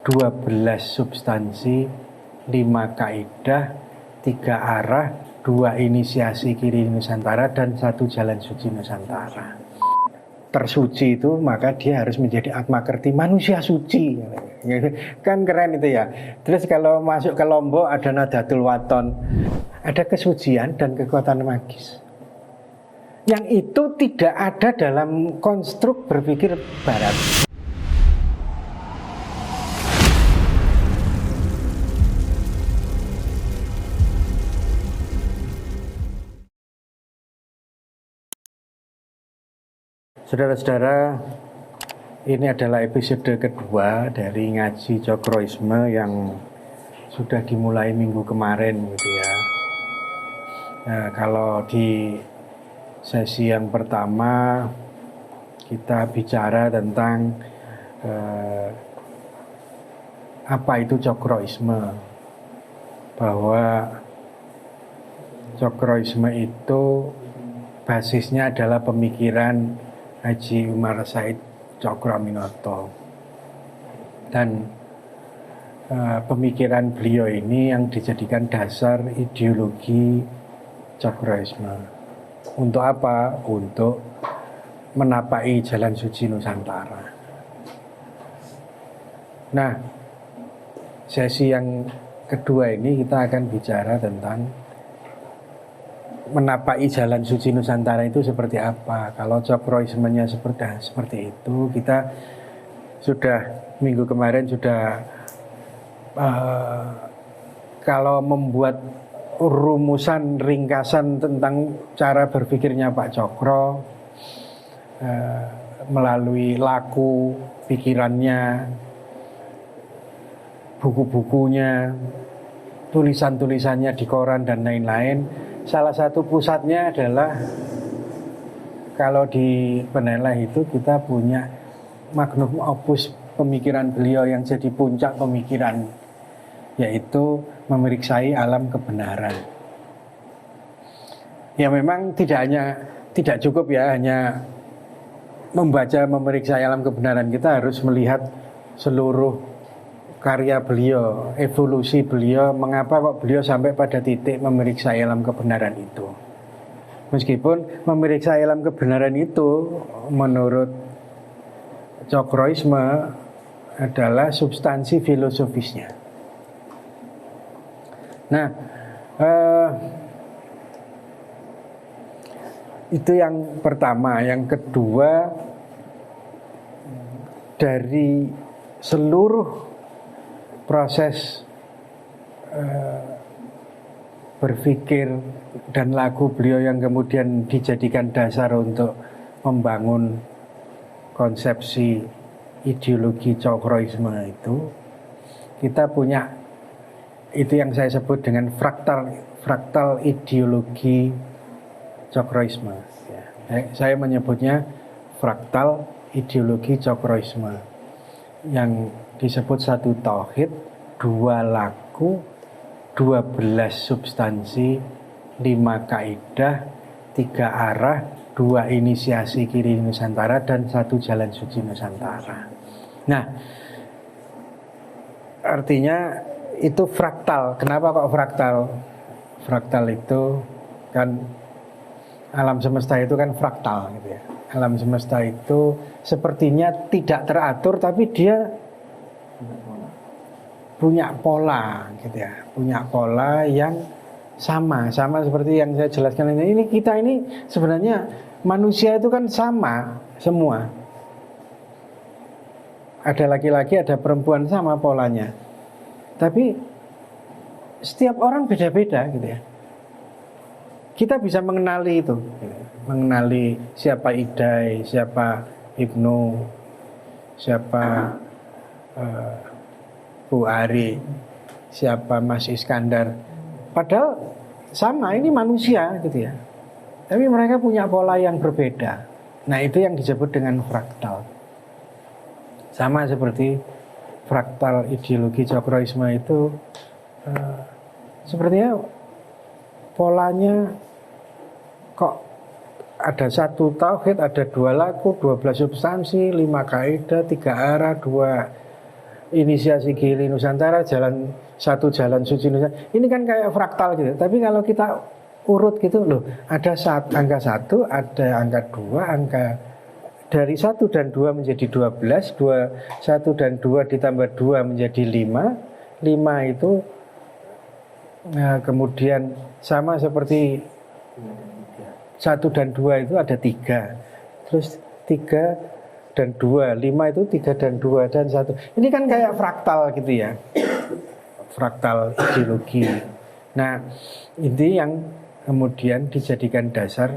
12 substansi, 5 kaidah, 3 arah, 2 inisiasi kiri Nusantara, dan 1 jalan suci Nusantara. Tersuci itu maka dia harus menjadi Atmakerti, manusia suci. Kan keren itu ya. Terus kalau masuk ke Lombok ada Nadatul Waton, ada kesucian dan kekuatan magis. Yang itu tidak ada dalam konstruk berpikir barat. Saudara-saudara, ini adalah episode kedua dari ngaji Cokroisme yang sudah dimulai minggu kemarin gitu ya. Nah, kalau di sesi yang pertama kita bicara tentang apa itu Cokroisme, bahwa Cokroisme itu basisnya adalah pemikiran Haji Umar Said Cokroaminoto, dan pemikiran beliau ini yang dijadikan dasar ideologi Cokroisme. Untuk apa? Untuk menapai jalan suci Nusantara. Nah, sesi yang kedua ini kita akan bicara tentang menapai jalan suci Nusantara itu seperti apa. Kalau Cokroismenya seperti itu, kita sudah minggu kemarin sudah kalau membuat rumusan ringkasan tentang cara berpikirnya Pak Cokro melalui laku pikirannya, buku-bukunya, tulisan-tulisannya di koran dan lain-lain. Salah satu pusatnya adalah kalau di Peneleh itu kita punya magnum opus pemikiran beliau yang jadi puncak pemikiran, yaitu memeriksai alam kebenaran. Ya memang tidak cukup ya hanya membaca memeriksai alam kebenaran, kita harus melihat seluruh karya beliau, evolusi beliau, mengapa kok beliau sampai pada titik memeriksa alam kebenaran itu. Meskipun memeriksa alam kebenaran itu menurut Cokroisme adalah substansi filosofisnya. Nah, itu yang pertama. Yang kedua, dari seluruh proses berpikir dan laku beliau yang kemudian dijadikan dasar untuk membangun konsepsi ideologi Cokroisme itu, kita punya itu yang saya sebut dengan fraktal ideologi Cokroisme. Saya menyebutnya fraktal ideologi Cokroisme yang disebut 1 tauhid, 2 laku, 12 substansi, 5 kaidah, 3 arah, 2 inisiasi kiri Nusantara, dan 1 jalan suci Nusantara. Nah, artinya itu fraktal. Kenapa kok fraktal? Fraktal itu kan alam semesta itu kan fraktal gitu ya. Alam semesta itu sepertinya tidak teratur, tapi dia punya pola gitu ya, punya pola yang sama seperti yang saya jelaskan ini. Kita ini sebenarnya manusia itu kan sama semua, ada laki-laki ada perempuan, sama polanya, tapi setiap orang beda-beda gitu ya. Kita bisa mengenali itu, mengenali siapa Idai, siapa Ibnu, siapa Bu Ari, siapa Mas Iskandar. Padahal sama, ini manusia gitu ya. Tapi mereka punya pola yang berbeda. Nah, itu yang disebut dengan fraktal. Sama seperti fraktal ideologi Cokroisme itu sepertinya polanya kok ada 1 tauhid, ada 2 laku, 12 substansi, 5 kaidah, 3 arah, 2 inisiasi Gili Nusantara, jalan suci Nusantara. Ini kan kayak fraktal gitu. Tapi kalau kita urut gitu loh, ada angka 1, ada angka 2, angka dari 1 dan 2 menjadi 12, 1 dan 2 ditambah 2 menjadi 5. 5 itu kemudian sama seperti 1 dan 2 itu ada 3. Terus 3 dan 2, 5 itu 3 dan 2 dan 1. Ini kan kayak fraktal gitu ya. Fraktal ideologi. Nah, ini yang kemudian dijadikan dasar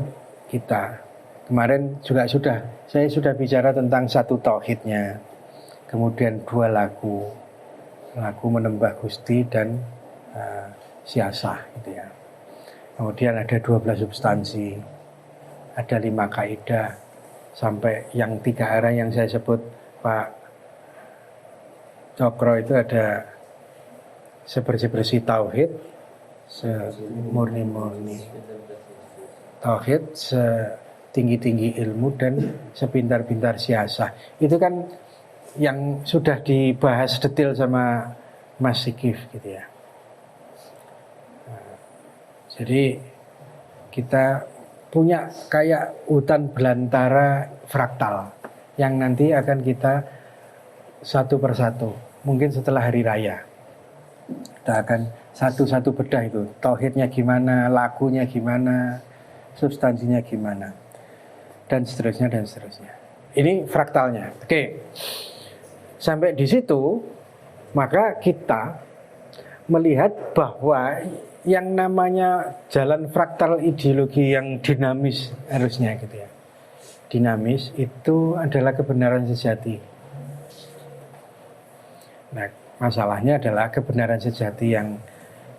kita. Kemarin juga saya sudah bicara tentang 1 tauhidnya. Kemudian 2 lagu menembah Gusti dan siasah gitu ya. Kemudian ada 12 substansi, ada 5 kaidah, sampai yang 3 arah yang saya sebut Pak Cokro itu ada sebersih-bersih tauhid, semurni-murni tauhid, setinggi-tinggi ilmu, dan sepintar-pintar siasah. Itu kan yang sudah dibahas detail sama Mas Sikif gitu ya. Jadi kita punya kayak hutan belantara fraktal yang nanti akan kita satu persatu. Mungkin setelah hari raya kita akan satu-satu bedah itu. Tauhidnya gimana, lagunya gimana, substansinya gimana, dan seterusnya dan seterusnya. Ini fraktalnya. Oke. Sampai di situ maka kita melihat bahwa yang namanya jalan fraktal ideologi yang dinamis harusnya gitu ya. Dinamis itu adalah kebenaran sejati. Nah, masalahnya adalah kebenaran sejati yang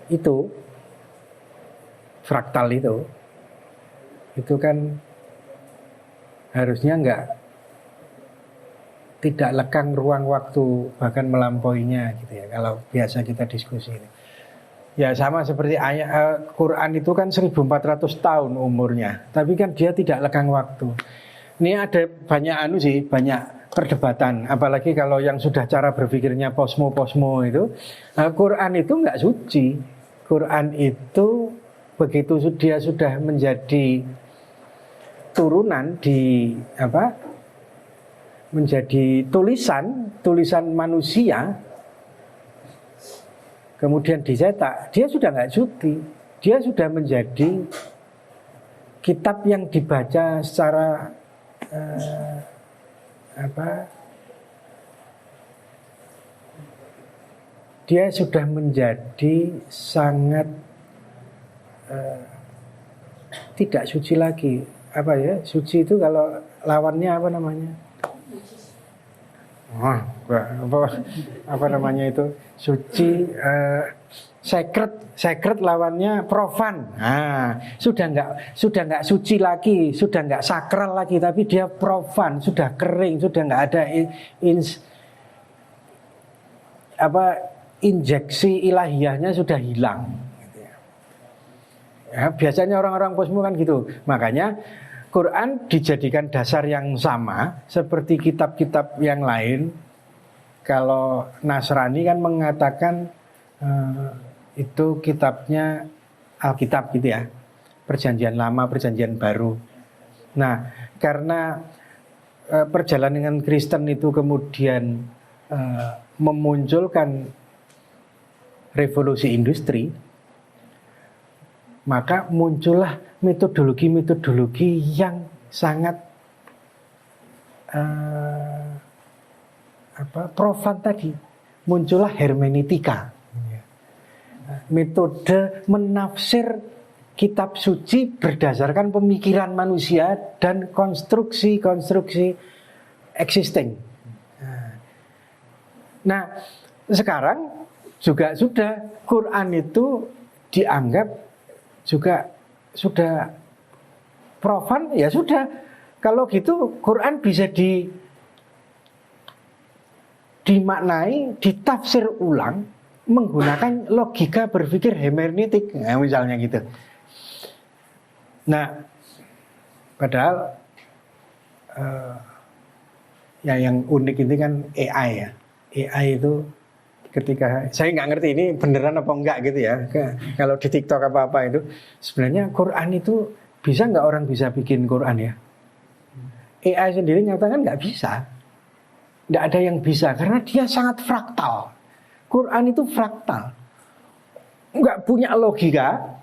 itu fraktal itu kan harusnya tidak lekang ruang waktu, bahkan melampauinya gitu ya, kalau biasa kita diskusi ini. Ya sama seperti ayat Quran itu kan 1400 tahun umurnya, tapi kan dia tidak lekang waktu. Ini ada banyak perdebatan, apalagi kalau yang sudah cara berpikirnya posmo itu. Quran itu nggak suci. Quran itu begitu dia sudah menjadi turunan menjadi tulisan manusia, kemudian dicetak, dia sudah nggak suci. Dia sudah menjadi kitab yang dibaca secara dia sudah menjadi sangat tidak suci lagi. Suci itu kalau lawannya apa namanya? Apa namanya itu? Suci, sacred lawannya profan. Sudah nggak suci lagi, sudah nggak sakral lagi, tapi dia profan, sudah kering, sudah nggak ada injeksi ilahiyahnya sudah hilang. Ya, biasanya orang-orang posmo kan gitu. Makanya Quran dijadikan dasar yang sama seperti kitab-kitab yang lain. Kalau Nasrani kan mengatakan itu kitabnya Alkitab gitu ya, Perjanjian Lama, Perjanjian Baru. Nah, karena perjalanan Kristen itu kemudian memunculkan revolusi industri, maka muncullah metodologi-metodologi yang sangat profan tadi. Muncullah hermeneutika, metode menafsir kitab suci berdasarkan pemikiran manusia dan konstruksi existing. Nah, sekarang juga sudah Quran itu dianggap juga sudah profan, ya sudah. Kalau gitu Quran bisa dimaknai, ditafsir ulang menggunakan logika berpikir hermeneutik, misalnya gitu. Nah, padahal ya yang unik ini kan AI ya. AI itu ketika saya nggak ngerti ini beneran apa enggak gitu ya. Kalau di TikTok apa-apa itu sebenarnya Quran itu bisa nggak orang bisa bikin Quran ya? AI sendiri nyatakan nggak bisa. Nggak ada yang bisa karena dia sangat fraktal. Quran itu fraktal. Nggak punya logika.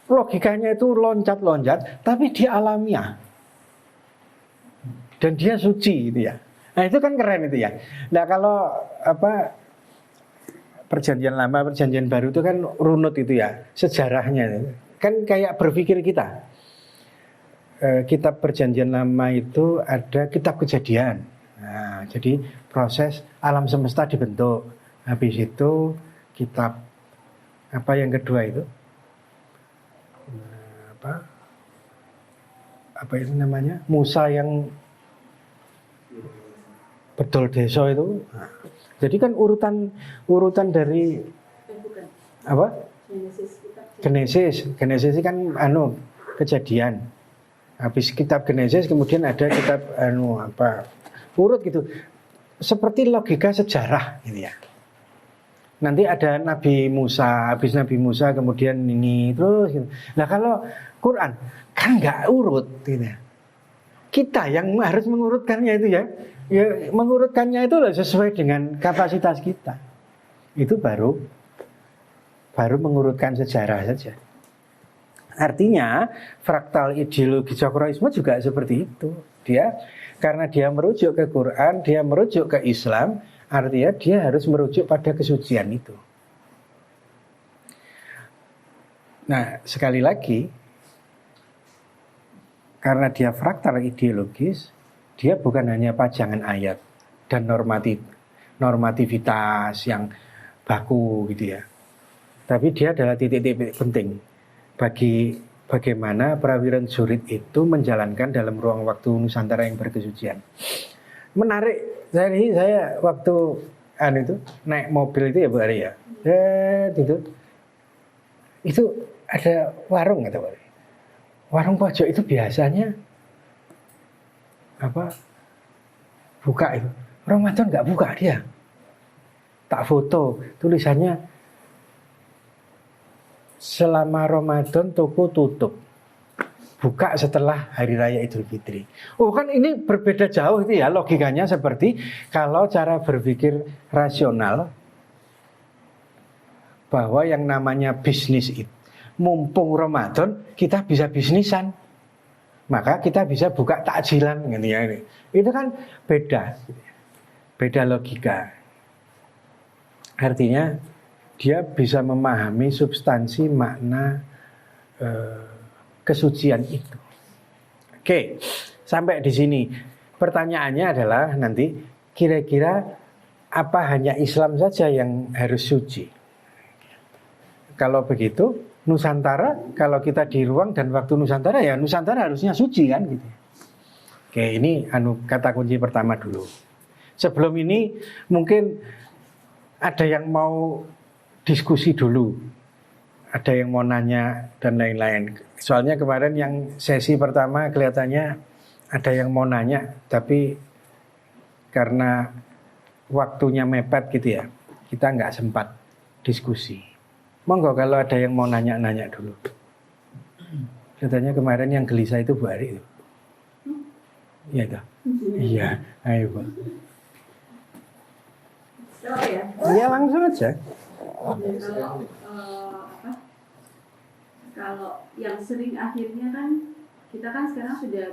Logikanya itu loncat-loncat, tapi dia alamiah. Dan dia suci gitu ya. Nah itu kan keren itu ya. Nah kalau perjanjian lama, perjanjian baru itu kan runut itu ya, sejarahnya. Kan kayak berpikir kita. Kitab perjanjian lama itu ada kitab kejadian. Nah, jadi proses alam semesta dibentuk. Habis itu kitab apa yang kedua itu? Apa itu namanya? Musa yang betul desa itu. Nah, jadi kan urutan dari apa? Genesis kan kejadian. Habis kitab Genesis kemudian ada kitab urut gitu. Seperti logika sejarah gitu ya. Nanti ada Nabi Musa, habis Nabi Musa kemudian ini terus gitu. Nah kalau Quran kan nggak urut gitu ya. Kita yang harus mengurutkannya itu ya. Ya mengurutkannya itu sesuai dengan kapasitas kita. Itu baru mengurutkan sejarah saja. Artinya fraktal ideologi Cokroisme juga seperti itu. Karena dia merujuk ke Quran, dia merujuk ke Islam, artinya dia harus merujuk pada kesucian itu. Nah, sekali lagi, karena dia fraktal ideologis, dia bukan hanya pajangan ayat dan normativitas yang baku gitu ya. Tapi dia adalah titik-titik penting bagi bagaimana Prawiran Jurid itu menjalankan dalam ruang waktu Nusantara yang berkesucian. Menarik, saya waktu naik mobil itu ya Bu Ari ya, itu ada warung atau warung pojok itu biasanya buka itu. Ramadan nggak buka dia, tak foto tulisannya selama Ramadan toko tutup, buka setelah Hari Raya Idul Fitri. Oh kan ini berbeda jauh itu ya logikanya, seperti kalau cara berpikir rasional bahwa yang namanya bisnis itu mumpung Ramadan kita bisa bisnisan, maka kita bisa buka takjilan gitu ya. Itu kan beda logika. Artinya dia bisa memahami substansi makna kesucian itu. Oke, sampai di sini. Pertanyaannya adalah nanti kira-kira apa hanya Islam saja yang harus suci? Kalau begitu, Nusantara, kalau kita di ruang dan waktu Nusantara ya Nusantara harusnya suci kan gitu. Oke, ini kata kunci pertama dulu. Sebelum ini mungkin ada yang mau diskusi dulu, ada yang mau nanya dan lain-lain. Soalnya kemarin yang sesi pertama kelihatannya ada yang mau nanya, tapi karena waktunya mepet gitu ya, kita nggak sempat diskusi. Monggo kalau ada yang mau nanya-nanya dulu. Katanya kemarin yang gelisah itu Bu Ari itu. Iya toh? Iya, ayo Bu. Iya langsung aja. Kalau yang sering akhirnya kan kita kan sekarang sudah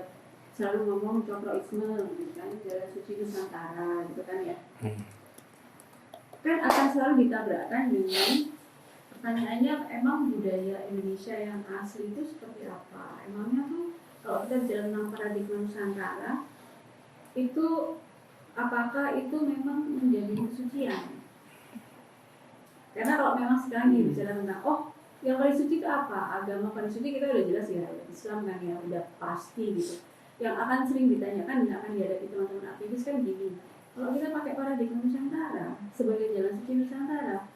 selalu ngomong Cokroisme gitu kan, jalan suci Nusantara gitu kan ya. Kan akan selalu ditabrakkan dengan pertanyaannya, emang budaya Indonesia yang asli itu seperti apa? Emangnya tuh kalau kita bicara tentang paradigma Nusantara itu apakah itu memang menjadi kesucian? Karena kalau memang sekarang bicara tentang yang paling suci itu apa? Agama paling suci kita udah jelas ya, Islam kan ya, udah pasti gitu. Yang akan sering ditanyakan dan akan dihadapi teman-teman aktivis kan gini, kalau kita pakai paradigma Nusantara sebagai jalan suci Nusantara,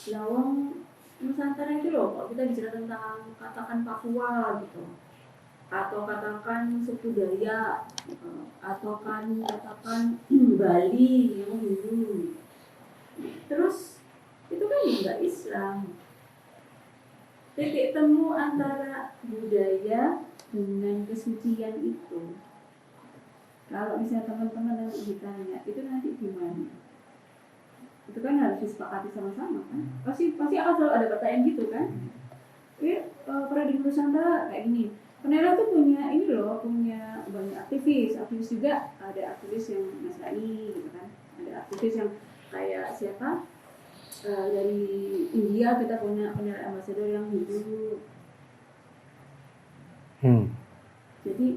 lawang Nusantara itu loh, kalau kita bicara tentang katakan Papua gitu, atau katakan suku Dayak, atau katakan Bali yang Hindu, Terus itu kan juga Islam. Titik temu antara budaya dengan kesucian itu. Kalau misalnya teman-teman nanti ditanya, itu nanti gimana? Itu kan harus disepakati sama-sama kan? Pasti akan selalu ada pertanyaan gitu kan? Paradigma Nusantara kayak gini. Penera tuh punya ini loh, punya banyak aktivis juga, ada aktivis yang Nasrani gitu kan, ada aktivis yang kayak siapa dari India, kita punya penera ambassador yang Hindu. Jadi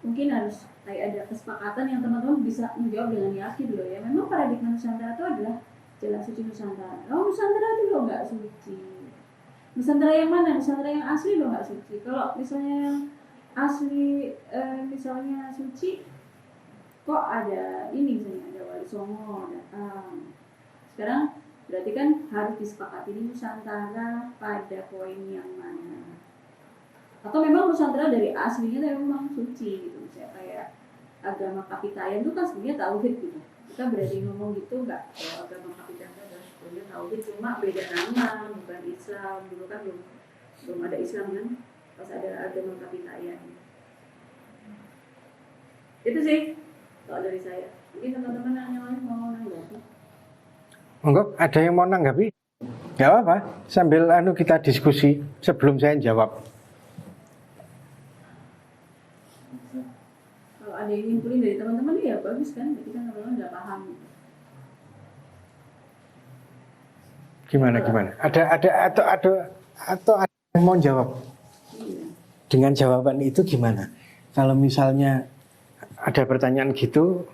mungkin harus kayak ada kesepakatan yang teman-teman bisa menjawab dengan yakin loh ya. Memang paradigma Nusantara itu adalah jalan suci Nusantara. Oh, Nusantara itu loh nggak suci. Nusantara yang mana? Nusantara yang asli loh nggak suci. Kalau misalnya yang asli misalnya suci, kok ada ini misalnya ada Wali Songo datang. Sekarang berarti kan harus disepakati di Nusantara pada poin yang mana. Atau memang Nusantara dari aslinya memang suci gitu. Misalnya kayak agama Kapitayan itu kan sebenarnya tauhid gitu. Kita berani ngomong gitu nggak? Kalau agama Kapitayan adalah sebenarnya tauhid, cuma beda nama, bukan Islam. Dulu kan belum ada Islam kan, pas ada agama Kapitayan. Itu sih kalau dari saya. Mungkin teman-teman yang lain mau nanggapi. Enggak, ada yang mau nanggapi? Gak apa-apa, sambil kita diskusi sebelum saya jawab. Ada yang nyimpulin dari teman-teman ya bagus kan, jadi kan teman-teman nggak paham. Gimana? Ada yang mau jawab? Iya. Dengan jawaban itu gimana? Kalau misalnya ada pertanyaan gitu,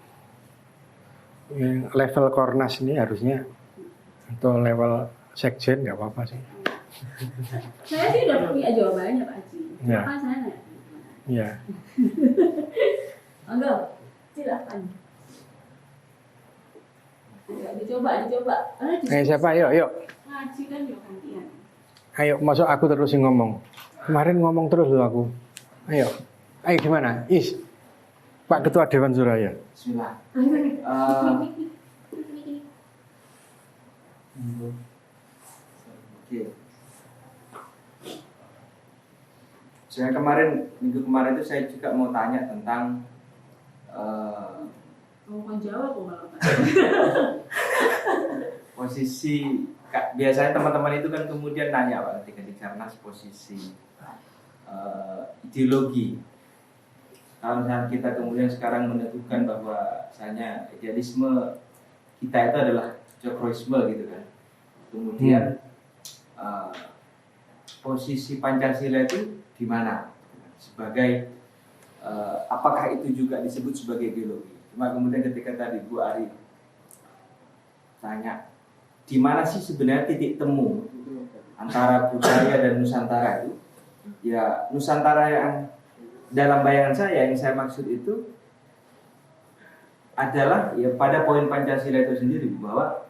yang level Kornas ini harusnya atau level sekjen nggak apa-apa sih. Saya sih udah punya jawabannya Pak Haji. Ya. Apa saya? Ya. Enggak, silakan. Dicoba. Siapa? Yuk. Ngaji kan yuk gantian. Ayo, masuk aku terus yang ngomong. Kemarin ngomong terus loh aku. Ayo gimana? Pak Ketua Dewan Suraya. Bismillah. Oke. Minggu kemarin itu saya juga mau tanya tentang Mau jawab kok malah Pak. posisi. Biasanya teman-teman itu kan kemudian nanya Pak ketika di Karnas posisi ideologi. Kalau misalnya kita kemudian sekarang meneguhkan bahwa misalnya idealisme kita itu adalah Cokroisme gitu kan. Kemudian posisi Pancasila itu di mana? Sebagai apakah itu juga disebut sebagai ideologi? Cuma kemudian ketika tadi Bu Ari tanya, di mana sih sebenarnya titik temu antara budaya dan Nusantara itu? Ya, Nusantara yang dalam bayangan saya, yang saya maksud itu adalah ya pada poin Pancasila itu sendiri, bahwa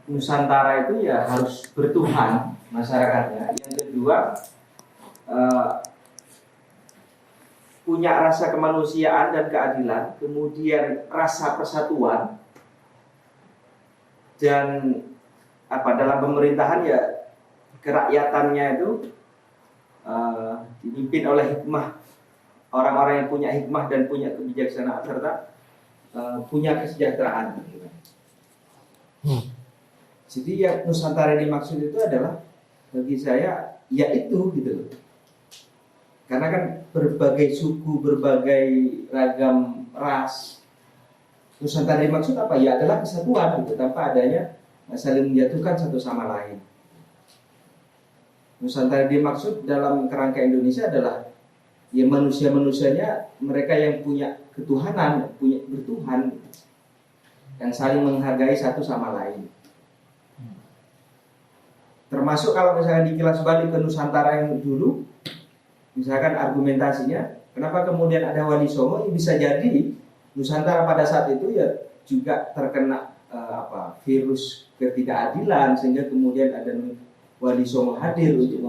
Nusantara itu ya harus bertuhan masyarakatnya. Yang kedua, punya rasa kemanusiaan dan keadilan, kemudian rasa persatuan, dan dalam pemerintahan ya kerakyatannya itu dipimpin oleh hikmah, orang-orang yang punya hikmah dan punya kebijaksanaan serta punya kesejahteraan. Jadi yang Nusantara yang dimaksud itu adalah bagi saya ya itu gitu loh. Karena kan berbagai suku, berbagai ragam ras. Nusantara yang dimaksud apa? Ya adalah kesatuan gitu, tanpa adanya saling menjatuhkan satu sama lain. Nusantara yang dimaksud dalam kerangka Indonesia adalah ya manusia-manusianya, mereka yang punya ketuhanan, punya bertuhan, yang saling menghargai satu sama lain. Termasuk kalau misalnya dikilas balik ke Nusantara yang dulu, misalkan argumentasinya, kenapa kemudian ada Wali Songo? Ini bisa jadi Nusantara pada saat itu ya juga terkena virus ketidakadilan, sehingga kemudian ada Wali Songo hadir untuk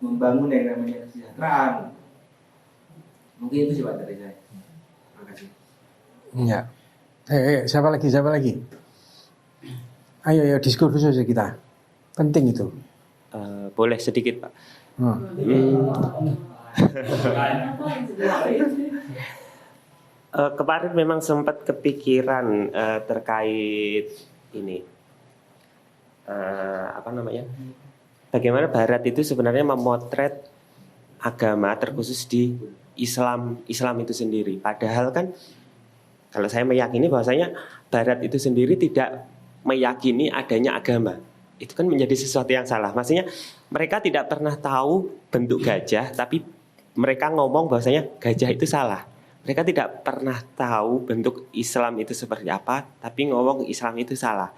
membangun yang namanya kesejahteraan. Mungkin itu sih Pak dari saya. Terima kasih. Ya. Siapa lagi? Ayo diskursus aja kita. Penting itu. Boleh sedikit Pak. Kemarin memang sempat kepikiran terkait ini bagaimana Barat itu sebenarnya memotret agama terkhusus di Islam itu sendiri. Padahal kan kalau saya meyakini bahwasanya Barat itu sendiri tidak meyakini adanya agama. Itu kan menjadi sesuatu yang salah. Maksudnya mereka tidak pernah tahu bentuk gajah, tapi mereka ngomong bahwasanya gajah itu salah. Mereka tidak pernah tahu bentuk Islam itu seperti apa, tapi ngomong Islam itu salah.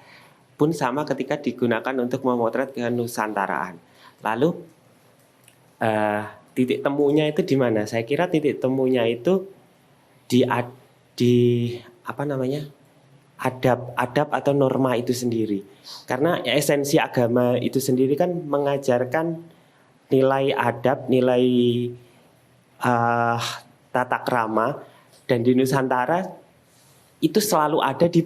Pun sama ketika digunakan untuk memotret kenusantaraan. Lalu titik temunya itu di mana? Saya kira titik temunya itu di adab atau norma itu sendiri. Karena esensi agama itu sendiri kan mengajarkan nilai adab, nilai tata krama, dan di Nusantara itu selalu ada di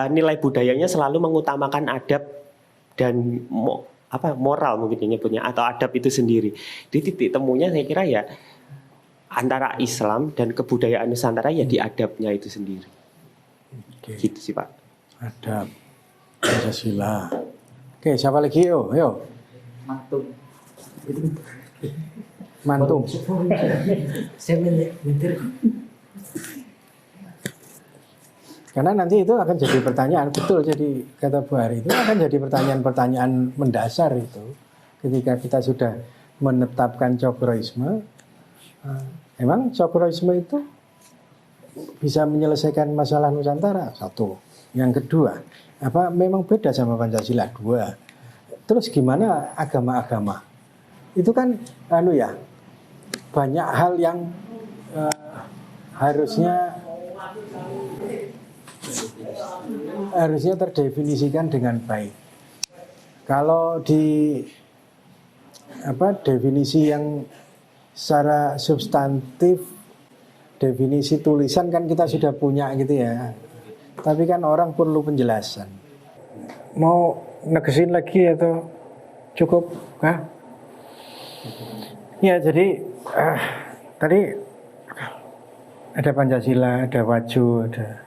nilai budayanya selalu mengutamakan adab dan moral mungkin nyebutnya, atau adab itu sendiri. Di titik temunya saya kira ya antara Islam dan kebudayaan Nusantara ya di adabnya itu sendiri. Oke. Gitu sih Pak. Adab, Pancasila. Oke, siapa lagi? Yo. Mantung. Karena nanti itu akan jadi pertanyaan, betul, jadi kata Bu Hari, itu akan jadi pertanyaan-pertanyaan mendasar itu. Ketika kita sudah menetapkan cokroisme, emang cokroisme itu bisa menyelesaikan masalah Nusantara? Satu. Yang kedua, memang beda sama Pancasila? Dua. Terus gimana agama-agama? Itu kan banyak hal yang harusnya terdefinisikan dengan baik. Kalau di definisi yang secara substantif, definisi tulisan kan kita sudah punya gitu ya. Tapi kan orang perlu penjelasan. Mau negesin lagi atau cukup? Ya, jadi tadi ada Pancasila, ada Waju, ada.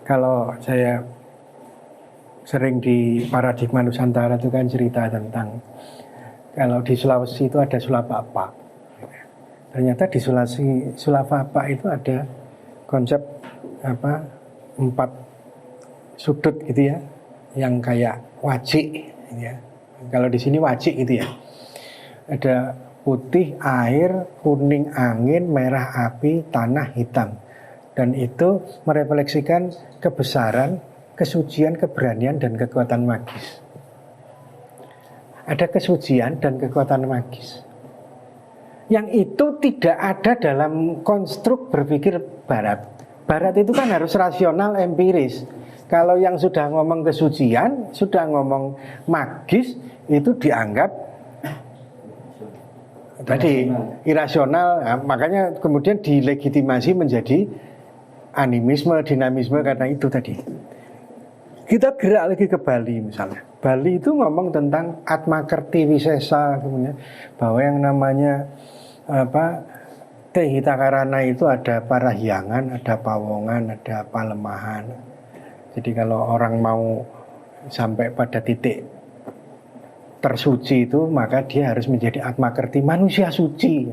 Kalau saya sering di paradigma Nusantara itu kan cerita tentang kalau di Sulawesi itu ada Sulapapa. Ternyata di Sulapapa itu ada konsep 4 sudut gitu ya, yang kayak wajik ya. Kalau di sini wajik gitu ya. Ada putih air, kuning angin, merah api, tanah hitam. Dan itu merefleksikan kebesaran, kesucian, keberanian, dan kekuatan magis. Ada kesucian dan kekuatan magis. Yang itu tidak ada dalam konstruk berpikir Barat. Barat itu kan harus rasional, empiris. Kalau yang sudah ngomong kesucian, sudah ngomong magis, itu dianggap tadi irasional. Makanya kemudian dilegitimasi menjadi animisme, dinamisme karena itu tadi. Kita gerak lagi ke Bali misalnya. Bali itu ngomong tentang Atma Kerti Wisesa, kemudian bahwa yang namanya Tehita Karana itu ada parahyangan, ada pawongan, ada palemahan. Jadi kalau orang mau sampai pada titik tersuci itu, maka dia harus menjadi Atma Kerti, manusia suci.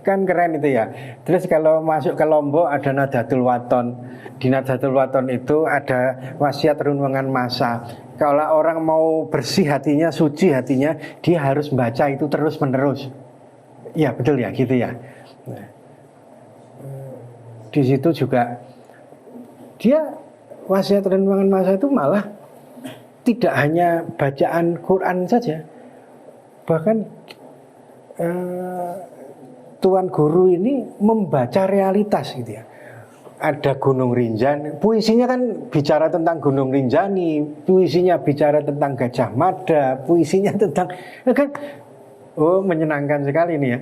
Kan keren itu ya. Terus kalau masuk ke Lombok ada Nadatul Waton. Di Nadatul Waton itu ada wasiat renungan masa. Kalau orang mau bersih hatinya, suci hatinya, dia harus baca itu terus menerus. Ya betul ya, gitu ya. Nah, di situ juga dia wasiat renungan masa itu malah tidak hanya bacaan Quran saja, bahkan Tuan Guru ini membaca realitas gitu ya. Ada Gunung Rinjani, puisinya kan bicara tentang Gunung Rinjani, puisinya bicara tentang Gajah Mada, puisinya tentang kan, menyenangkan sekali nih ya.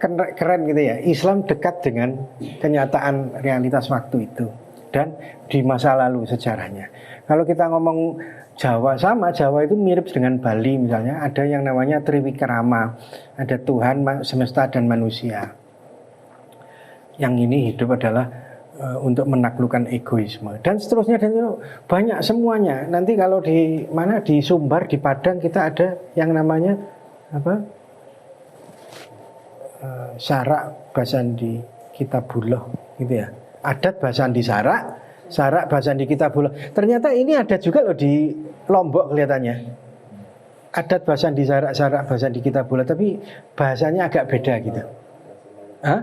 keren gitu ya. Islam dekat dengan kenyataan realitas waktu itu dan di masa lalu sejarahnya. Kalau kita ngomong Jawa, sama Jawa itu mirip dengan Bali misalnya. Ada yang namanya Triwikrama, ada Tuhan, semesta dan manusia. Yang ini hidup adalah untuk menaklukkan egoisme dan seterusnya, dan itu banyak semuanya. Nanti kalau di mana, di Sumbar, di Padang, kita ada yang namanya apa? Sarak Basandi Kitabullah gitu ya. Adat Basandi Sarak, Sarak Basandi Kitabullah. Ternyata ini ada juga loh di Lombok kelihatannya. Adat Basandi Sarak, Sarak Basandi Kitabullah, tapi bahasanya agak beda gitu. Hah?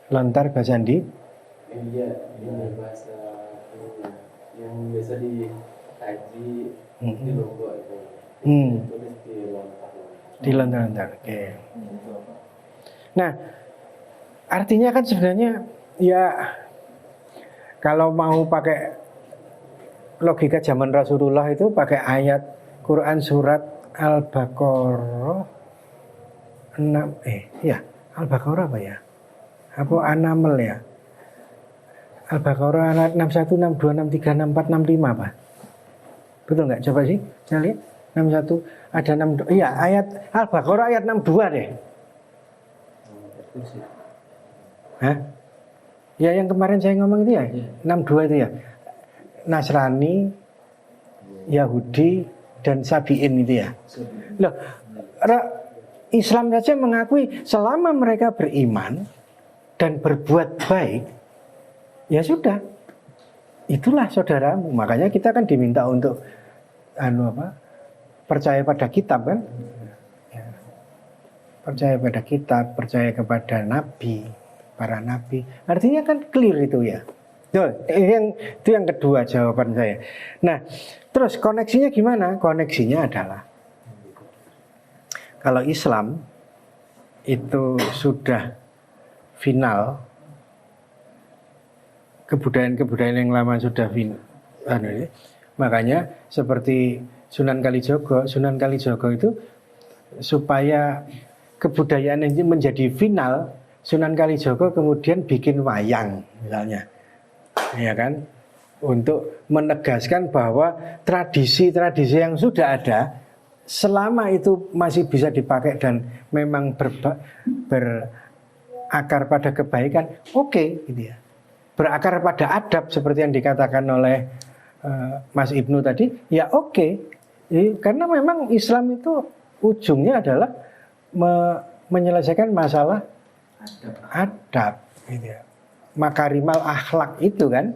Lontar Basandi? Iya, ini bahasa yang biasa dikaji di Lombok itu. Tulis di Lontar. Di lontar-lontar. Oke. Nah, artinya kan sebenarnya ya kalau mau pakai logika zaman Rasulullah itu pakai ayat Quran surat Al-Baqarah 6 Al-Baqarah apa ya? Apa An-Naml ya? Al-Baqarah ayat 61, 62, 63, 64, 65 apa? Betul nggak? Coba sih, saya lihat 61 ada 62. Iya, ayat Al-Baqarah ayat 62 deh. Hah? Ya yang kemarin saya ngomong itu ya, 62 itu ya. Nasrani, Yahudi dan Sabiin itu ya. Loh, Islam saja mengakui selama mereka beriman dan berbuat baik, ya sudah, itulah saudaramu. Makanya kita kan diminta untuk percaya pada kitab kan, ya. Percaya pada kitab, percaya kepada nabi, para nabi. Artinya kan clear itu ya. Itu yang kedua jawaban saya. Nah, terus koneksinya gimana? Koneksinya adalah kalau Islam itu sudah final, kebudayaan yang lama sudah final. Makanya seperti Sunan Kalijogo itu supaya kebudayaan ini menjadi final, Sunan Kalijogo kemudian bikin wayang misalnya. Ya kan, untuk menegaskan bahwa tradisi-tradisi yang sudah ada selama itu masih bisa dipakai dan memang berakar pada kebaikan, oke, gitu ya. Berakar pada adab seperti yang dikatakan oleh Mas Ibnu tadi, ya oke. Karena memang Islam itu ujungnya adalah menyelesaikan masalah adab, gitu ya. Makarimal akhlak itu kan.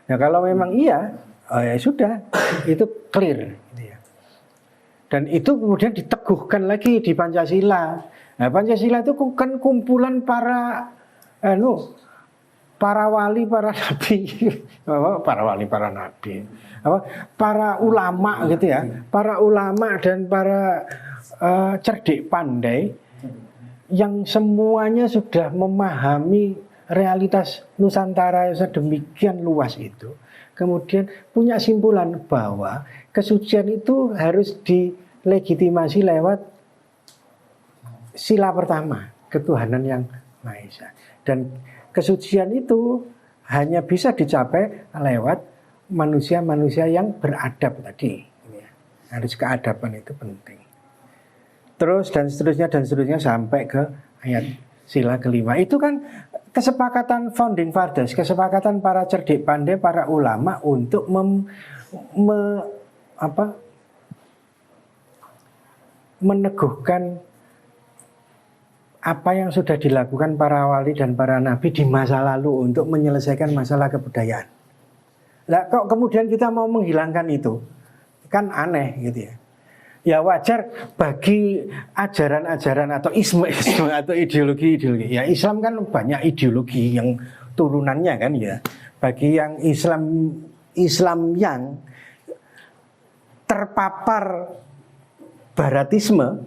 Nah kalau memang iya, ya sudah, itu clear gitu ya. Dan itu kemudian diteguhkan lagi di Pancasila. Nah Pancasila itu kan kumpulan para wali, para nabi, para ulama gitu ya. Para ulama dan para cerdik pandai yang semuanya sudah memahami realitas Nusantara yang sedemikian luas itu, kemudian punya simpulan bahwa kesucian itu harus dilegitimasi lewat sila pertama, ketuhanan yang Maha Esa. Dan kesucian itu hanya bisa dicapai lewat manusia-manusia yang beradab tadi. Harus keadaban itu penting. Terus dan seterusnya sampai ke ayat sila kelima. Itu kan kesepakatan founding fathers, kesepakatan para cerdik pandai, para ulama untuk meneguhkan apa yang sudah dilakukan para wali dan para nabi di masa lalu untuk menyelesaikan masalah kebudayaan. Lah kok kemudian kita mau menghilangkan itu? Kan aneh gitu ya. Ya wajar bagi ajaran-ajaran atau isme atau ideologi. Ya Islam kan banyak ideologi yang turunannya kan ya. Bagi yang Islam yang terpapar baratisme,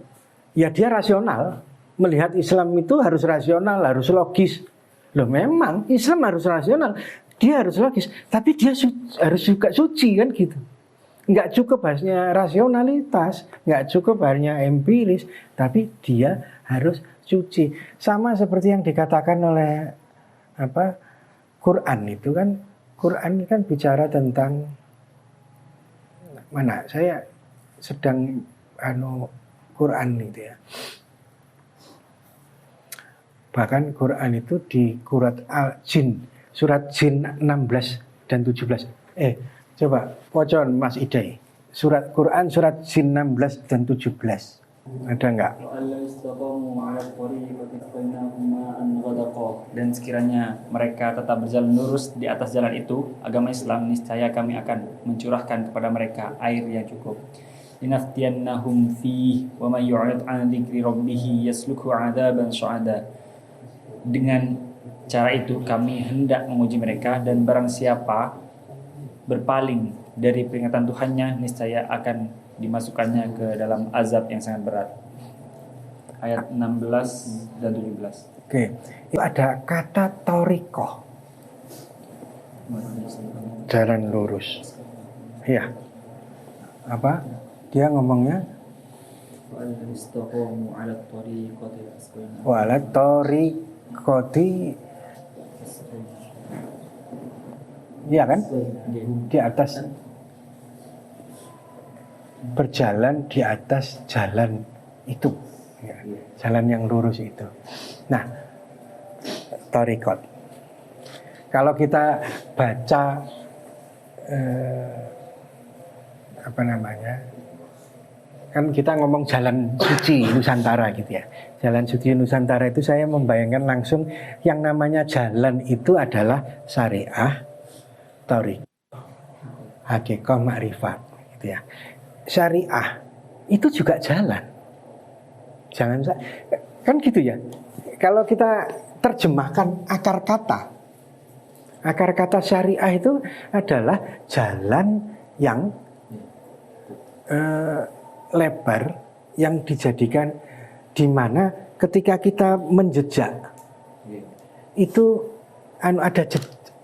ya dia rasional. Melihat Islam itu harus rasional, harus logis. Loh memang Islam harus rasional, dia harus logis, tapi dia harus juga suci kan gitu. Nggak cukup hanya rasionalitas, nggak cukup hanya empiris, tapi dia harus suci. Sama seperti yang dikatakan oleh Quran itu kan. Quran kan bicara tentang mana? Saya sedang Quran itu ya. Bahkan Quran itu di surat Jin 16 dan 17. Coba pocon Mas Idai. Surat Quran surat Jin 16 dan 17. Ada enggak? Dan sekiranya mereka tetap berjalan lurus di atas jalan itu, agama Islam, niscaya kami akan mencurahkan kepada mereka air yang cukup. Linaftiyannahum fihi wa may yu'rid 'an dzikri rabbih yasluku 'adzaban syu'ada. Dengan cara itu kami hendak menguji mereka, dan barang siapa berpaling dari peringatan Tuhannya, niscaya akan dimasukkannya ke dalam azab yang sangat berat. Ayat 16 dan 17. Oke, itu ada kata torikoh, jalan lurus. Iya. Apa? Dia ngomongnya wala torikoti. Iya kan? Di atas, berjalan di atas jalan itu ya, jalan yang lurus itu. Nah, torikot, kalau kita baca kan kita ngomong jalan suci Nusantara gitu ya. Jalan suci Nusantara itu saya membayangkan langsung yang namanya jalan itu adalah syariah, tarik, hakikoh, makrifat gitu ya. Syariah itu juga jalan. Jangan kan gitu ya. Kalau kita terjemahkan akar kata syariah itu adalah jalan yang lebar, yang dijadikan, di mana ketika kita menjejak itu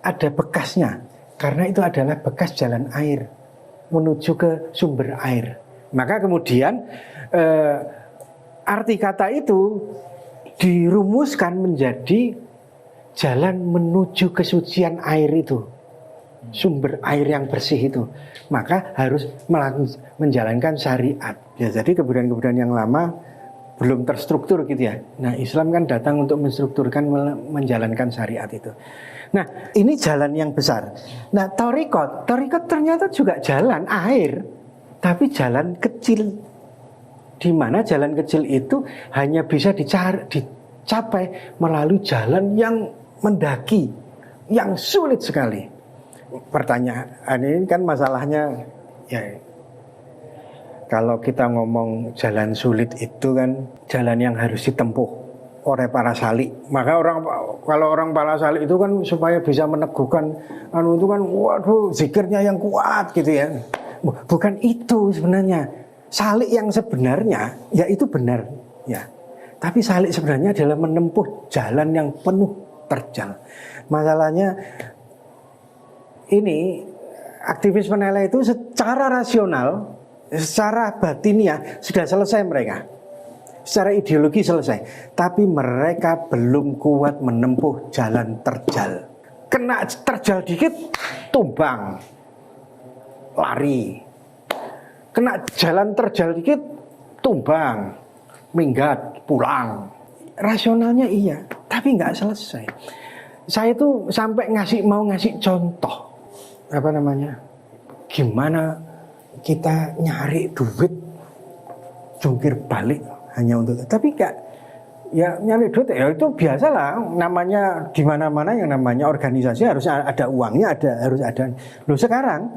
ada bekasnya, karena itu adalah bekas jalan air menuju ke sumber air. Maka kemudian arti kata itu dirumuskan menjadi jalan menuju kesucian air itu, sumber air yang bersih itu. Maka harus menjalankan syariat ya. Jadi kebudayaan-kebudayaan yang lama belum terstruktur gitu ya. Nah, Islam kan datang untuk menstrukturkan, menjalankan syariat itu. Nah, ini jalan yang besar. Nah, torikot ternyata juga jalan air, tapi jalan kecil, di mana jalan kecil itu hanya bisa dicapai melalui jalan yang mendaki, yang sulit sekali. Pertanyaan ini kan masalahnya ya, kalau kita ngomong jalan sulit itu kan jalan yang harus ditempuh oleh para salik. Maka kalau orang para salik itu kan supaya bisa meneguhkan itu kan, waduh, zikirnya yang kuat gitu ya. Bukan itu sebenarnya. Salik yang sebenarnya ya itu benar ya. Tapi salik sebenarnya adalah menempuh jalan yang penuh terjal. Masalahnya ini aktivis peneleh itu secara rasional, secara batiniah sudah selesai mereka. Secara ideologi selesai, tapi mereka belum kuat menempuh jalan terjal. Kena terjal dikit, tumbang, lari. Kena jalan terjal dikit, tumbang, minggat, pulang. Rasionalnya iya, tapi nggak selesai. Saya tuh sampai mau ngasih contoh, gimana kita nyari duit, jungkir balik. Hanya untuk, tapi enggak ya, nyari duit ya itu biasalah, namanya di mana-mana yang namanya organisasi harus ada uangnya, harus ada. Loh, sekarang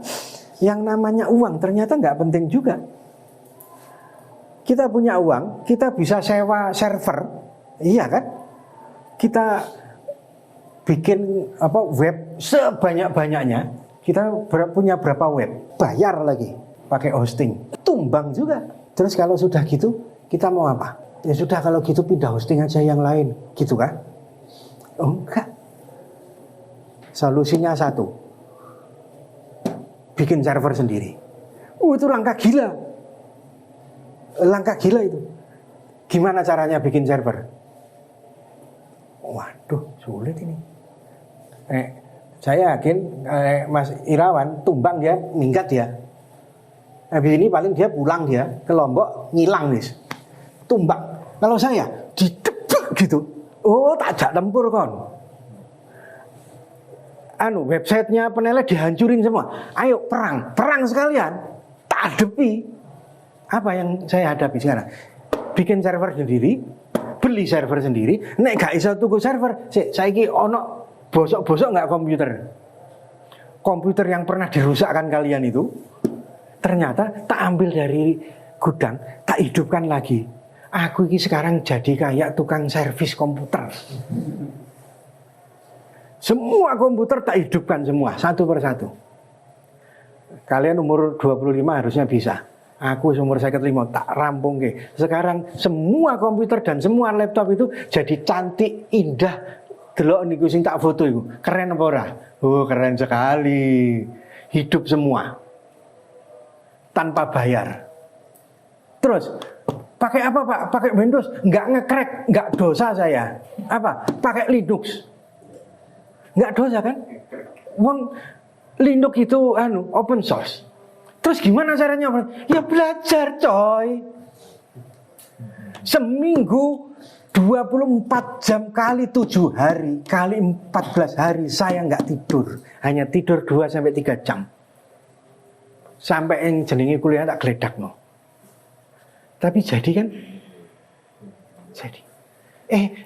yang namanya uang ternyata enggak penting juga. Kita punya uang, kita bisa sewa server, iya kan? Kita bikin web sebanyak-banyaknya, kita punya berapa web, bayar lagi pakai hosting, tumbang juga. Terus kalau sudah gitu kita mau apa? Ya sudah, kalau gitu pindah hosting aja yang lain, gitu kan? Oh enggak. Solusinya satu, bikin server sendiri. Itu langkah gila. Langkah gila itu. Gimana caranya bikin server? Waduh, sulit ini. Saya yakin Mas Irawan tumbang dia, minggat dia. Habis ini paling dia pulang dia ke Lombok, ngilang nih. Tumbang. Kalau saya didebak gitu. Oh, tak tempur kon. Websitenya Peneleh dihancurin semua. Ayo perang sekalian. Tak hadapi. Apa yang saya hadapi sekarang? Bikin server sendiri, beli server sendiri. Nek gak iso tuku server, saiki ono bosok-bosok nggak komputer yang pernah dirusakkan kalian itu, ternyata tak ambil dari gudang, tak hidupkan lagi. Aku ini sekarang jadi kayak tukang servis komputer. Semua komputer tak hidupkan semua, satu persatu. Kalian umur 25 harusnya bisa. Aku umur 55 tak rampung ke. Sekarang semua komputer dan semua laptop itu jadi cantik, indah. Delok niku sing tak foto iku. Keren apa ora? Oh, keren sekali. Hidup semua. Tanpa bayar. Terus pakai apa, Pak? Pakai Windows? Enggak nge-crack, enggak dosa saya. Apa? Pakai Linux. Enggak dosa kan? Wong Linux itu open source. Terus gimana caranya? Ya belajar, coy. Seminggu 24 jam kali 7 hari kali 14 hari saya nggak tidur. Hanya tidur 2-3 jam. Sampai yang jenenge kuliah tak geledak no. Tapi jadi kan? Jadi.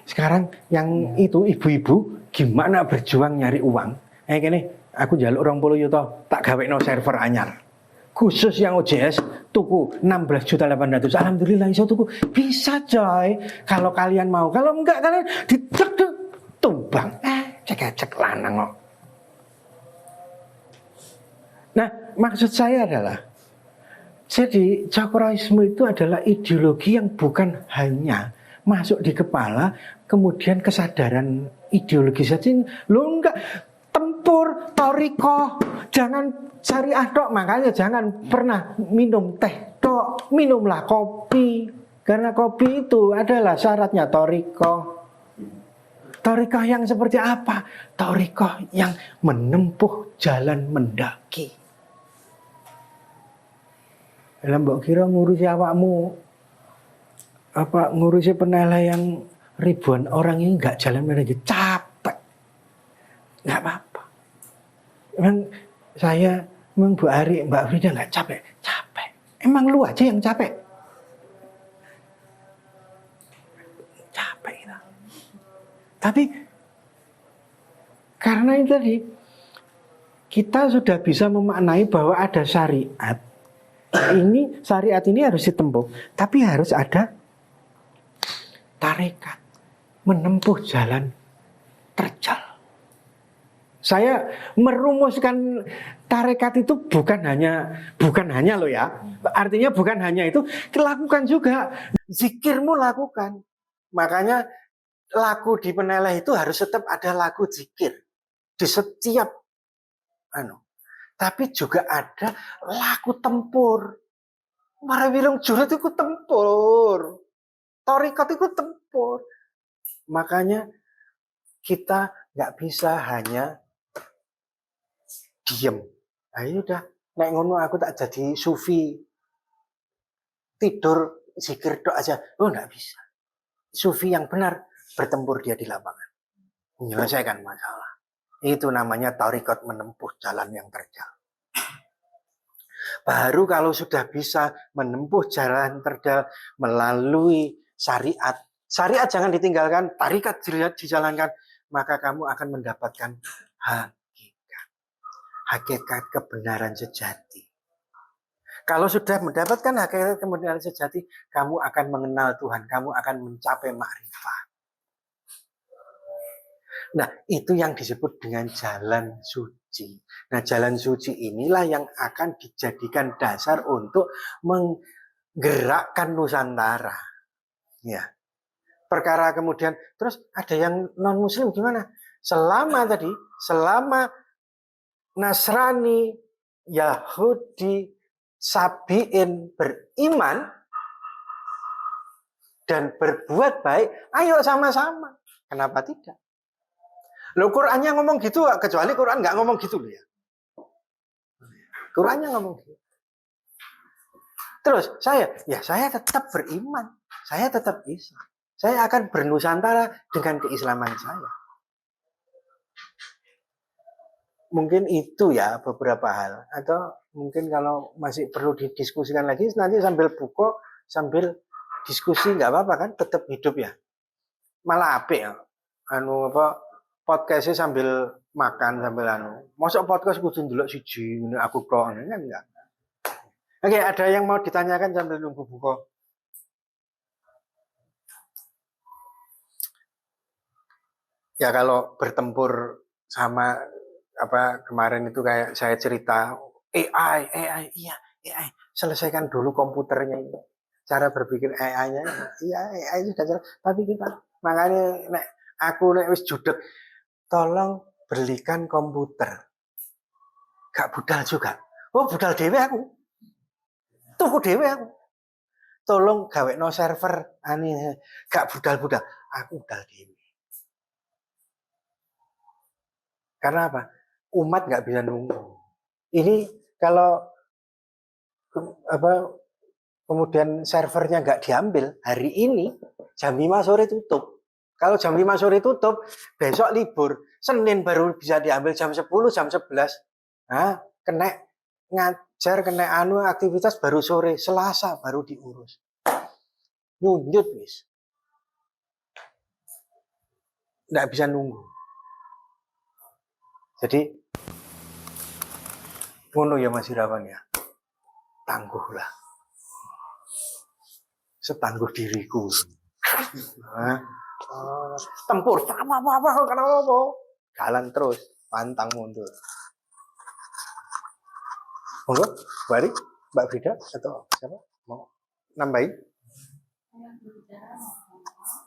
Sekarang yang itu ibu-ibu gimana berjuang nyari uang? Kene aku njaluk 20 juta tak gawekno server anyar. Khusus yang OJS tuku 16.800.000. Alhamdulillah iso tuku. Bisa coy. Kalau kalian mau. Kalau enggak kalian dicek tumbang. Cek lanang kok. Nah, maksud saya adalah jadi Cokroisme itu adalah ideologi yang bukan hanya masuk di kepala kemudian kesadaran ideologi saja. Lo enggak tempur, toriko, jangan syariah tok, makanya jangan pernah minum teh tok, minumlah kopi. Karena kopi itu adalah syaratnya toriko. Toriko yang seperti apa? Toriko yang menempuh jalan mendaki. Dalam mbok kira ngurusi awakmu, apa ngurusi Peneleh yang ribuan orang ini nggak jalan mendaki, capek. Nggak apa-apa. Emang saya, Bu Ari, Mbak Frida nggak capek? Capek. Emang lu aja yang capek. Capek kita. Tapi karena itu tadi kita sudah bisa memaknai bahwa ada syariat. Syariat ini harus ditempuh, tapi harus ada tarekat, menempuh jalan terjal. Saya merumuskan tarekat itu bukan hanya loh ya. Artinya bukan hanya itu, lakukan juga. Zikirmu lakukan. Makanya lagu di Peneleh itu harus tetap ada lagu zikir di setiap tapi juga ada lagu tempur. Marawilung Jurat itu tempur. Torikot itu tempur. Makanya kita nggak bisa hanya diem. Ayo udah, nek ngono aku tak jadi sufi. Tidur zikir tok aja. Oh, nggak bisa. Sufi yang benar bertempur dia di lapangan. Menyelesaikan masalah. Itu namanya torikot, menempuh jalan yang terjal. Baru kalau sudah bisa menempuh jalan terjal melalui syariat. Syariat jangan ditinggalkan, tarikat dijalankan. Maka kamu akan mendapatkan hakikat kebenaran sejati. Kalau sudah mendapatkan hakikat kebenaran sejati, kamu akan mengenal Tuhan, kamu akan mencapai makrifat. Nah, itu yang disebut dengan jalan suci. Nah, jalan suci inilah yang akan dijadikan dasar untuk menggerakkan Nusantara. Ya. Perkara kemudian, terus ada yang non-muslim gimana? Selama Nasrani, Yahudi, sabiin beriman dan berbuat baik, ayo sama-sama. Kenapa tidak? Loh, Qurannya ngomong gitu, kecuali Quran nggak ngomong gitu loh ya. Qurannya ngomong gitu. Terus saya tetap beriman, saya tetap Islam. Saya akan bernusantara dengan keislaman saya. Mungkin itu ya beberapa hal. Atau mungkin kalau masih perlu didiskusikan lagi, nanti sambil buka, sambil diskusi nggak apa-apa kan, tetap hidup ya. Malah apik ya. Podcastnya sambil makan sambil Masuk podcast kudu ndelok siji aku tok kan enggak. Oke, ada yang mau ditanyakan sambil nunggu buka? Ya kalau bertempur sama kemarin itu kayak saya cerita AI, iya AI, selesaikan dulu komputernya ini. Cara berpikir AI-nya, iya AI sudah jelas. Tapi kita makanya aku wis judek, tolong belikan komputer. Gak budal juga. Oh budal dewe aku. Tuku dewe aku. Tolong gawe no server gak budal-budal. Aku budal dewe. Karena apa? Umat nggak bisa nunggu. Ini kalau kemudian servernya nggak diambil hari ini jam 5 sore tutup. Kalau jam 5 sore tutup, besok libur. Senin baru bisa diambil jam 10, jam 11. Nah, kena ngajar, kena aktivitas baru sore. Selasa baru diurus. Nyunjut wis. Nggak bisa nunggu. Jadi ngono ya Mas Irawan ya. Tangguhlah. Setangguh diriku. Tempur kenapa? Jalan terus, pantang mundur. Monggo, Bari, Mbak Frida atau siapa? Mau nambahin?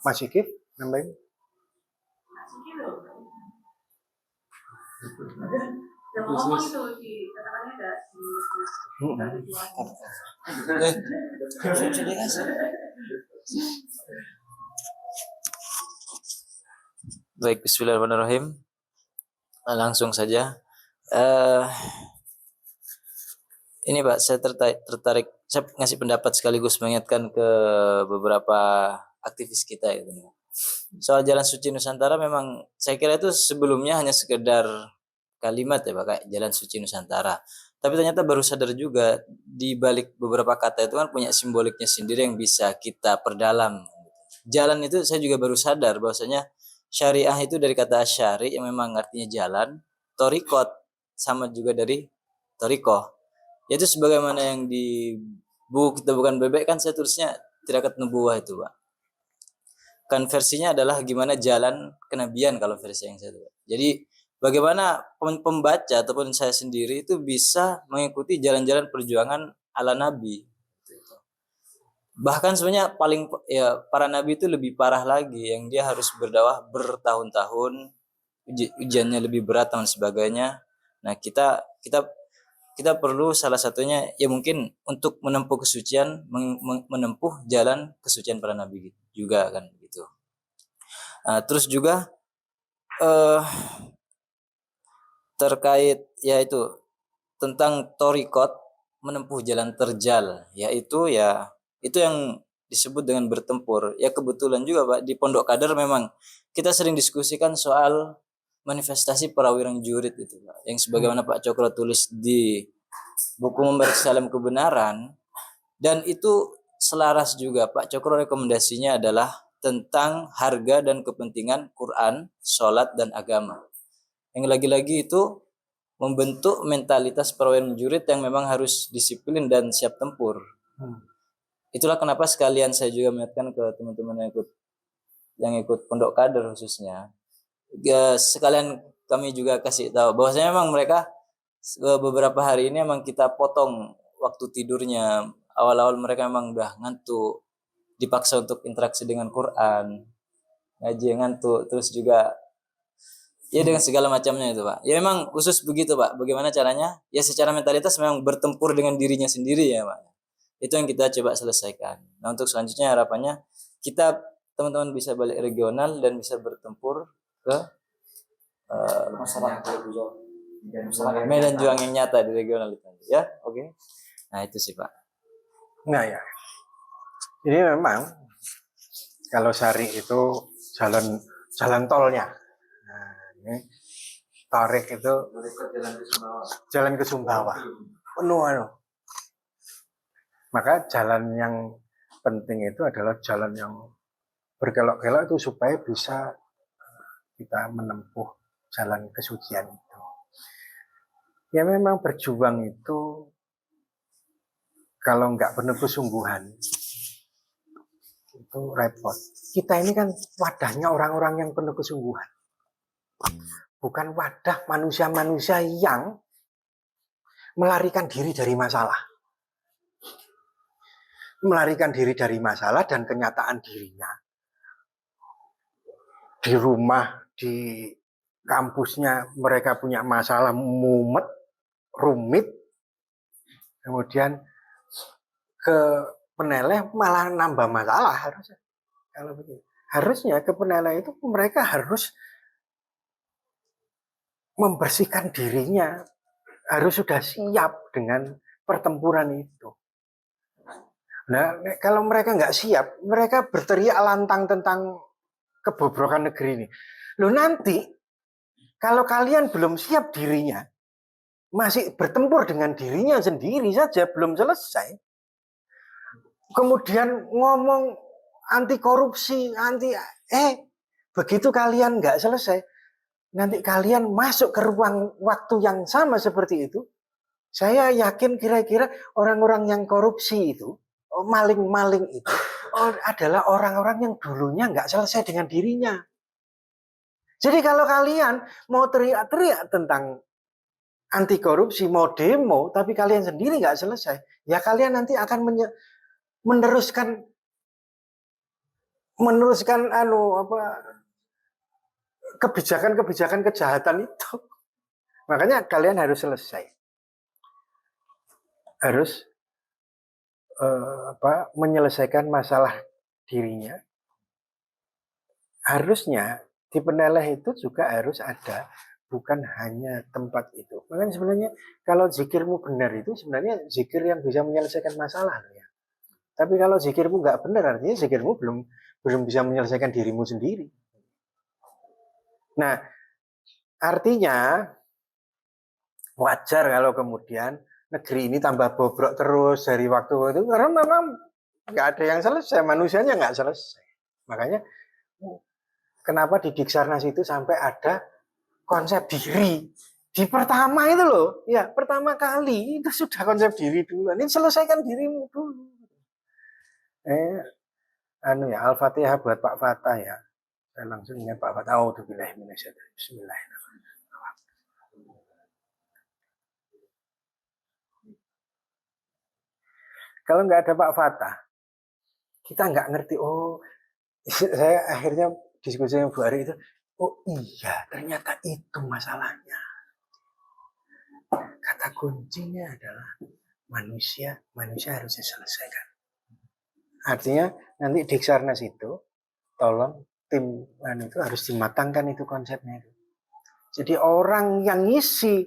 Mas Ikif, nambahin? Ngomong itu di katakannya Baik, bismillahirrahmanirrahim. Langsung saja. Ini Pak, saya tertarik. Saya ngasih pendapat sekaligus mengingatkan ke beberapa aktivis kita itu. Soal Jalan Suci Nusantara memang saya kira itu sebelumnya hanya sekedar kalimat ya Pak, kayak Jalan Suci Nusantara. Tapi ternyata baru sadar juga di balik beberapa kata itu kan punya simboliknya sendiri yang bisa kita perdalam. Jalan itu saya juga baru sadar bahwasanya syariah itu dari kata syari yang memang artinya jalan, torikot sama juga dari torikoh. Yaitu sebagaimana yang di buku Kita Bukan Bebek kan saya tulisnya Tirakat Nubuwah itu Pak. Kan versinya adalah gimana jalan kenabian kalau versi yang saya tulis. Jadi bagaimana pembaca ataupun saya sendiri itu bisa mengikuti jalan-jalan perjuangan ala Nabi. Bahkan sebenarnya para Nabi itu lebih parah lagi, yang dia harus berdakwah bertahun-tahun, ujiannya lebih berat dan sebagainya. Nah kita perlu salah satunya ya mungkin untuk menempuh kesucian, menempuh jalan kesucian para Nabi juga kan gitu. Terus juga terkait yaitu tentang torikot menempuh jalan terjal, yaitu ya itu yang disebut dengan bertempur. Ya kebetulan juga Pak di Pondok Kader memang kita sering diskusikan soal manifestasi Parawirang Jurid itu Pak, yang sebagaimana Pak Cokro tulis di buku Memberi Salam Kebenaran, dan itu selaras juga Pak Cokro rekomendasinya adalah tentang harga dan kepentingan Quran, sholat dan agama. Yang lagi-lagi itu membentuk mentalitas perwira jurid yang memang harus disiplin dan siap tempur. Itulah kenapa sekalian saya juga mengingatkan ke teman-teman yang ikut Pondok Kader khususnya. Sekalian kami juga kasih tahu bahwasanya memang mereka beberapa hari ini memang kita potong waktu tidurnya. Awal-awal mereka memang udah ngantuk, dipaksa untuk interaksi dengan Quran, ngaji ngantuk, terus juga Ya dengan segala macamnya itu Pak. Ya memang khusus begitu Pak. Bagaimana caranya? Ya secara mentalitas memang bertempur dengan dirinya sendiri ya Pak. Itu yang kita coba selesaikan. Nah untuk selanjutnya harapannya kita teman-teman bisa balik regional dan bisa bertempur ke masyarakat medan juang yang nyata di regional itu. Ya, oke. Nah itu sih Pak. Nah ya, ini memang kalau Sari itu jalan tolnya. Nah, ini Tarik itu jalan ke Sumbawa. Penuh. Maka jalan yang penting itu adalah jalan yang berkelok-kelok itu supaya bisa kita menempuh jalan kesucian itu. Ya memang berjuang itu kalau nggak penuh kesungguhan itu repot. Kita ini kan wadahnya orang-orang yang penuh kesungguhan. Bukan wadah manusia-manusia yang melarikan diri dari masalah. Melarikan diri dari masalah dan kenyataan dirinya. Di rumah, di kampusnya mereka punya masalah mumet, rumit. Kemudian ke Peneleh malah nambah masalah harusnya. Kalau begitu. Harusnya ke Peneleh itu mereka harus membersihkan dirinya, harus sudah siap dengan pertempuran itu. Nah, kalau mereka nggak siap, mereka berteriak lantang tentang kebobrokan negeri ini. Loh nanti, kalau kalian belum siap dirinya, masih bertempur dengan dirinya sendiri saja, belum selesai. Kemudian ngomong anti korupsi, begitu kalian nggak selesai, nanti kalian masuk ke ruang waktu yang sama seperti itu. Saya yakin kira-kira orang-orang yang korupsi itu, maling-maling itu adalah orang-orang yang dulunya nggak selesai dengan dirinya. Jadi kalau kalian mau teriak-teriak tentang anti korupsi, mau demo, tapi kalian sendiri nggak selesai, ya kalian nanti akan meneruskan kebijakan-kebijakan kejahatan itu. Makanya kalian harus selesai. Harus menyelesaikan masalah dirinya. Harusnya di Peneleh itu juga harus ada, bukan hanya tempat itu. Makanya sebenarnya kalau zikirmu benar itu sebenarnya zikir yang bisa menyelesaikan masalah ya. Tapi kalau zikirmu nggak benar artinya zikirmu belum bisa menyelesaikan dirimu sendiri. Nah, artinya wajar kalau kemudian negeri ini tambah bobrok terus dari waktu ke waktu karena memang nggak ada yang selesai, manusianya nggak selesai. Makanya kenapa di Diksarnas itu sampai ada konsep diri di pertama itu loh, ya pertama kali itu sudah konsep diri dulu. Ini selesaikan dirimu dulu. Al-Fatihah buat Pak Fatah ya. Saya langsung ingat Pak Fatah. Bismillahirrahmanirrahim. Kalau nggak ada Pak Fatah, kita nggak ngerti. Oh, saya akhirnya diskusi dengan Bu Ari itu. Oh iya, ternyata itu masalahnya. Kata kuncinya adalah manusia harus diselesaikan. Artinya nanti Diksarnas itu, tolong tim itu harus dimatangkan itu konsepnya itu. Jadi orang yang ngisi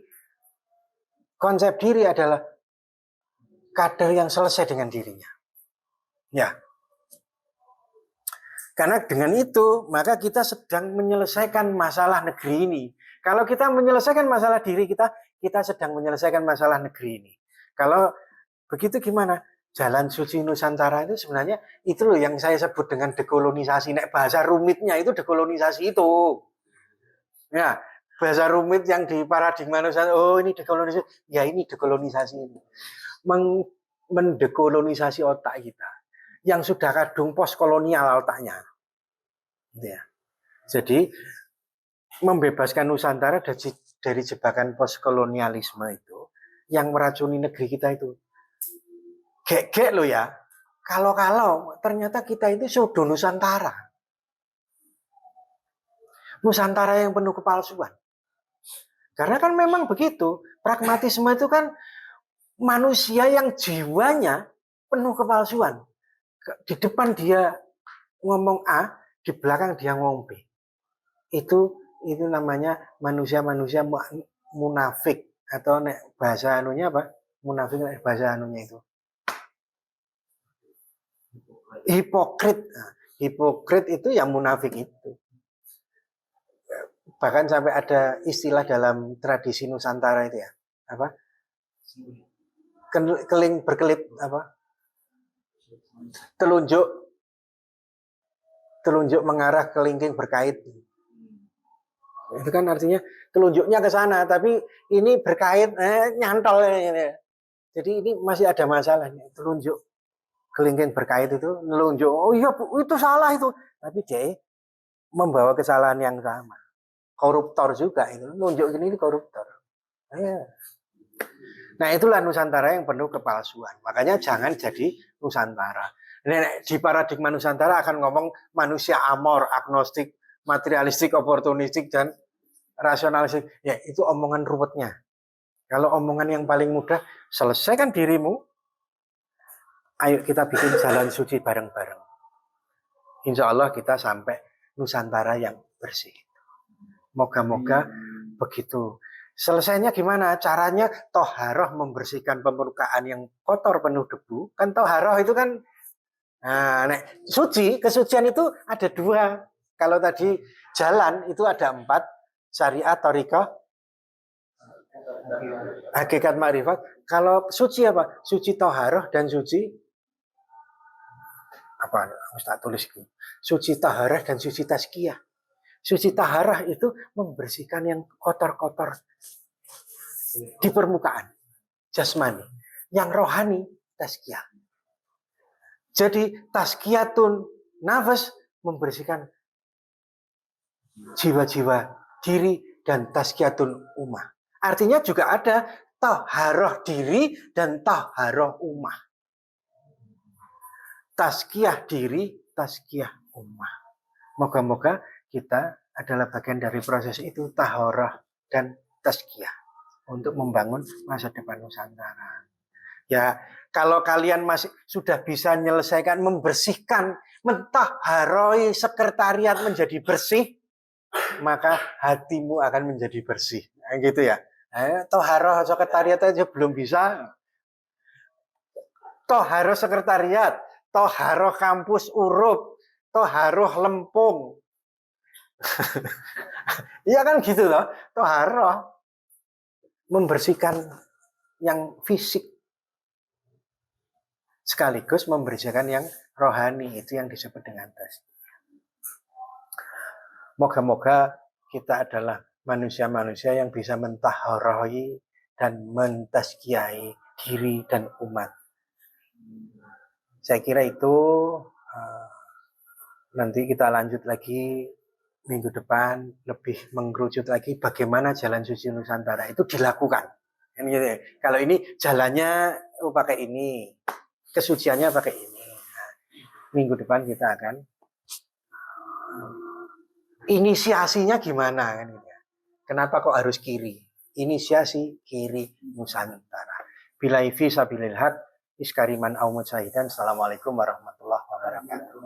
konsep diri adalah kader yang selesai dengan dirinya. Ya. Karena dengan itu, maka kita sedang menyelesaikan masalah negeri ini. Kalau kita menyelesaikan masalah diri kita, kita sedang menyelesaikan masalah negeri ini. Kalau begitu gimana? Jalan suci Nusantara itu sebenarnya itu loh yang saya sebut dengan dekolonisasi. Nek bahasa rumitnya itu dekolonisasi itu. Ya, bahasa rumit yang di paradigma Nusantara, oh ini dekolonisasi. Ya ini dekolonisasi ini. Mendekolonisasi otak kita yang sudah kadung postkolonial otaknya. Ya. Jadi membebaskan Nusantara dari jebakan postkolonialisme itu yang meracuni negeri kita itu. Gek loh ya. Kalau ternyata kita itu sudah Nusantara. Nusantara yang penuh kepalsuan. Karena kan memang begitu, pragmatisme itu kan manusia yang jiwanya penuh kepalsuan. Di depan dia ngomong A, di belakang dia ngomong B. Itu namanya manusia-manusia munafik, atau bahasa anunya apa? Munafik bahasa anunya itu. Hipokrit. Nah, hipokrit itu yang munafik itu. Bahkan sampai ada istilah dalam tradisi Nusantara itu ya. Apa? Keling berkelip apa? Telunjuk mengarah kelingking berkait. Itu kan artinya telunjuknya ke sana, tapi ini berkait nyantol ini. Jadi ini masih ada masalah nih. Telunjuk kelingking berkait itu nelunjuk, oh iya itu salah itu, tapi dia membawa kesalahan yang sama. Koruptor juga itu, nunjuk ini koruptor. Nah itulah Nusantara yang penuh kepalsuan. Makanya jangan jadi Nusantara. Di paradigma Nusantara akan ngomong manusia amor, agnostik, materialistik, oportunistik, dan rasionalistik. Ya itu omongan ruwetnya. Kalau omongan yang paling mudah, selesaikan dirimu. Ayo kita bikin jalan suci bareng-bareng. Insya Allah kita sampai Nusantara yang bersih. Moga-moga begitu. Selesainya gimana? Caranya toharoh, membersihkan permukaan yang kotor penuh debu. Kan toharoh itu kan suci, kesucian itu ada 2. Kalau tadi jalan itu ada 4. Syariat, thariqah, hakikat, ma'rifat. Kalau suci apa? Suci toharoh dan suci apa? Harus tak tulis gitu. Suci taharah dan suci tazkiyah. Suci taharah itu membersihkan yang kotor-kotor di permukaan jasmani. Yang rohani tazkiyah. Jadi tazkiyatun nafas membersihkan jiwa-jiwa diri, dan tazkiyatun ummah. Artinya juga ada taharah diri dan taharah ummah. Tazkiyah diri, tazkiyah ummah. Moga-moga kita adalah bagian dari proses itu, taharah dan tazkiyah, untuk membangun masa depan Nusantara. Ya, kalau kalian masih sudah bisa menyelesaikan, membersihkan, mentaharoi sekretariat menjadi bersih, maka hatimu akan menjadi bersih. Nah, gitu ya. Taharah sekretariat aja belum bisa. Taharah sekretariat, taharah kampus Urup, taharah Lempung. Iya kan gitu loh. Taharah membersihkan yang fisik, sekaligus membersihkan yang rohani, itu yang disebut dengan tazkiyah. Moga-moga kita adalah manusia-manusia yang bisa mentaharoi dan mentazkiyai diri dan umat. Saya kira itu nanti kita lanjut lagi minggu depan, lebih mengerucut lagi bagaimana jalan suci Nusantara itu dilakukan. Kalau ini jalannya pakai ini, kesuciannya pakai ini. Nah, minggu depan kita akan inisiasinya gimana kan? Kenapa kok harus kiri? Inisiasi kiri Nusantara. Billahi fi sabilil haq, iskariman au mujahidan. Assalamualaikum warahmatullahi wabarakatuh.